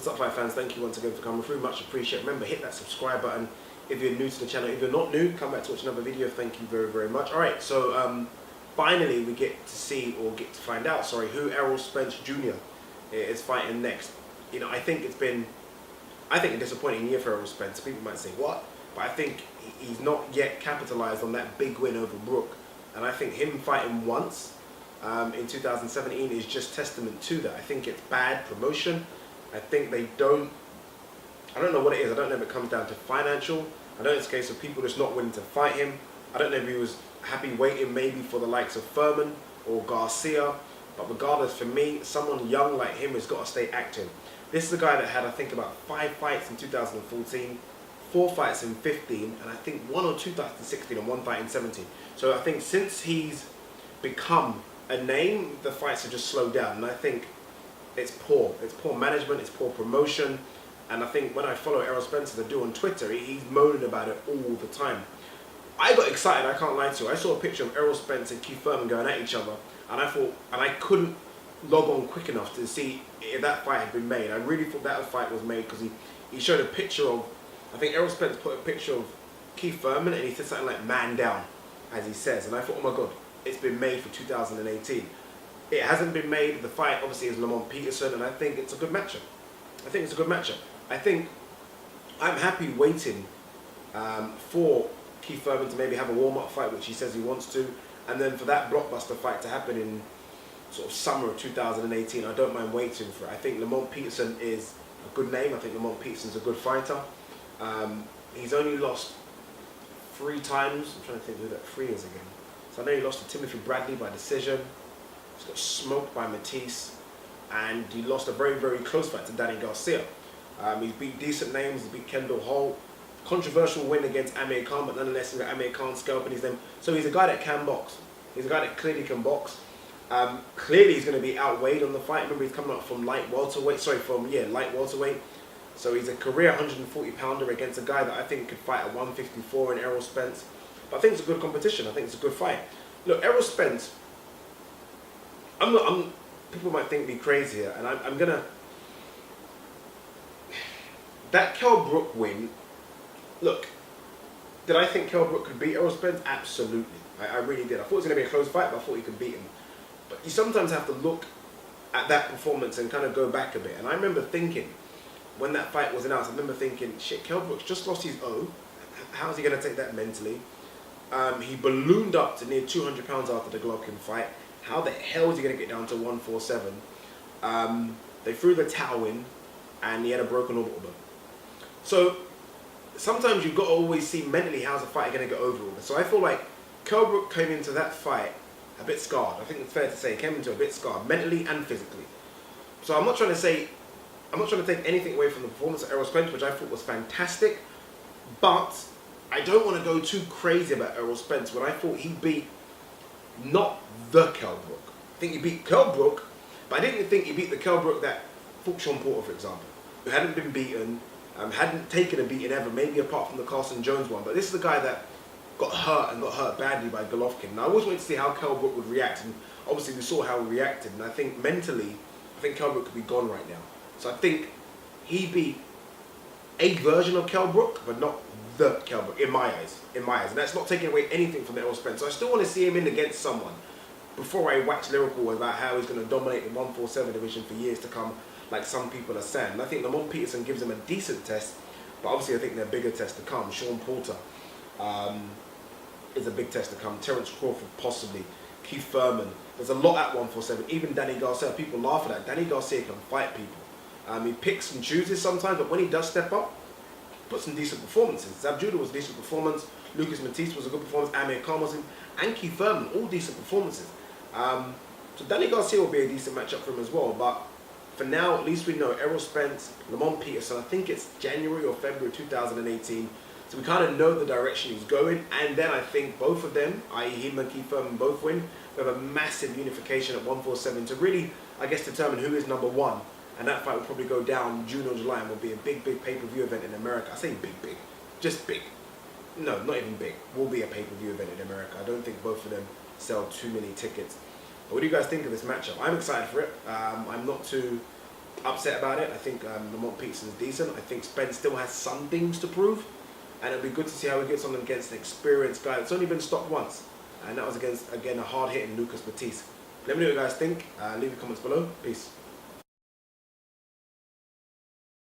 What's up, fight fans? Thank you once again for coming through. Much appreciated. Remember, hit that subscribe button if you're new to the channel. If you're not new, come back to watch another video. Thank you very, very much. Alright, so finally we get to see, or get to find out, sorry, who Errol Spence Jr. is fighting next. You know, I think it's been, a disappointing year for Errol Spence. People might say, what? But I think he's not yet capitalized on that big win over Brook. And I think him fighting once in 2017 is just testament to that. I think it's bad promotion. I think they don't, I don't know what it is. I don't know if it comes down to financial. I know it's a case of people just not willing to fight him. I don't know if he was happy waiting maybe for the likes of Furman or Garcia. But regardless, for me, someone young like him has got to stay active. This is a guy that had, I think, about 5 fights in 2014, 4 fights in 15, and I think 1 or 2 2016 and 1 fight in 17. So I think since he's become a name, the fights have just slowed down. And I think it's poor. It's poor management, it's poor promotion. And I think when I follow Errol Spence, as I do on Twitter, he's moaning about it all the time. I got excited, I can't lie to you. I saw a picture of Errol Spence and Keith Thurman going at each other, and I thought, and I couldn't log on quick enough to see if that fight had been made. I really thought that fight was made because he showed a picture of, I think Errol Spence put a picture of Keith Thurman and he said something like "man down," as he says, and I thought, oh my god, it's been made for 2018. It hasn't been made. The fight obviously is Lamont Perterson, and I think it's a good matchup. I think I'm happy waiting for Keith Thurman to maybe have a warm-up fight, which he says he wants to, and then for that blockbuster fight to happen in sort of summer of 2018. I don't mind waiting for it. I think Lamont Perterson is a good name. I think Lamont Peterson's a good fighter. He's only lost 3 times. I'm trying to think who that 3 is again. So I know he lost to Timothy Bradley by decision. He's got smoked by Matisse, and he lost a very, very close fight to Danny Garcia. He's beat decent names. He's beat Kendall Holt. Controversial win against Amir Khan, but nonetheless, he's got Amir Khan scalping his name. So he's a guy that can box. He's a guy that clearly can box. Clearly, he's going to be outweighed on the fight. Remember, he's coming up from light welterweight. So he's a career 140-pounder against a guy that I think could fight at 154 in Errol Spence. But I think it's a good competition. I think it's a good fight. Look, Errol Spence, people might think me crazy here, and I'm gonna, that Kell Brook win, look, did I think Kell Brook could beat Errol Spence? Absolutely. I really did. I thought it was going to be a close fight, but I thought he could beat him. But you sometimes have to look at that performance and kind of go back a bit. And I remember thinking, when that fight was announced, I remember thinking, shit, Kell Brook's just lost his O. How's he going to take that mentally? He ballooned up to near 200 pounds after the Golovkin fight. How the hell is he going to get down to 147? They threw the towel in, and he had a broken orbital bone. So sometimes you've got to always see mentally how's the fight going to go over all this. So I feel like Kell Brook came into that fight a bit scarred. I think it's fair to say he came into a bit scarred, mentally and physically. So I'm not trying to take anything away from the performance of Errol Spence, which I thought was fantastic, but I don't want to go too crazy about Errol Spence when I thought he beat not the Kell Brook. I think he beat Kell Brook, but I didn't think he beat the Kell Brook that fought Sean Porter, for example, who hadn't been beaten, hadn't taken a beating ever, maybe apart from the Carson Jones one. But this is the guy that got hurt badly by Golovkin. And I always wanted to see how Kell Brook would react, and obviously we saw how he reacted. And I think mentally, I think Kell Brook could be gone right now. So I think he beat a version of Kell Brook, but not the Kell Brook, in my eyes. And that's not taking away anything from Errol Spence. So I still want to see him in against someone before I wax lyrical about how he's going to dominate the 147 division for years to come, like some people are saying. And I think Lamont Perterson gives him a decent test, but obviously I think there are bigger tests to come. Sean Porter is a big test to come. Terence Crawford possibly. Keith Thurman. There's a lot at 147. Even Danny Garcia. People laugh at that. Danny Garcia can fight people. He picks and chooses sometimes, but when he does step up, he puts in decent performances. Zab Judah was a decent performance. Lucas Matisse was a good performance. Amir Khan was in. And Keith Thurman, all decent performances. So Danny Garcia will be a decent matchup for him as well. But for now, at least we know Errol Spence, Lamont Perterson. I think it's January or February 2018. So we kind of know the direction he's going. And then I think both of them, i.e. him and Keith Thurman, both win. We have a massive unification at 147 to really, I guess, determine who is number 1. And that fight will probably go down June or July and will be a big, big pay-per-view event in America. I say big, big. Just big. No, not even big. Will be a pay-per-view event in America. I don't think both of them sell too many tickets. But what do you guys think of this matchup? I'm excited for it. I'm not too upset about it. I think Lamont Perterson is decent. I think Spence still has some things to prove, and it'll be good to see how he gets on against an experienced guy. It's only been stopped once, and that was against, again, a hard-hitting Lucas Batiste. Let me know what you guys think. Leave your comments below. Peace.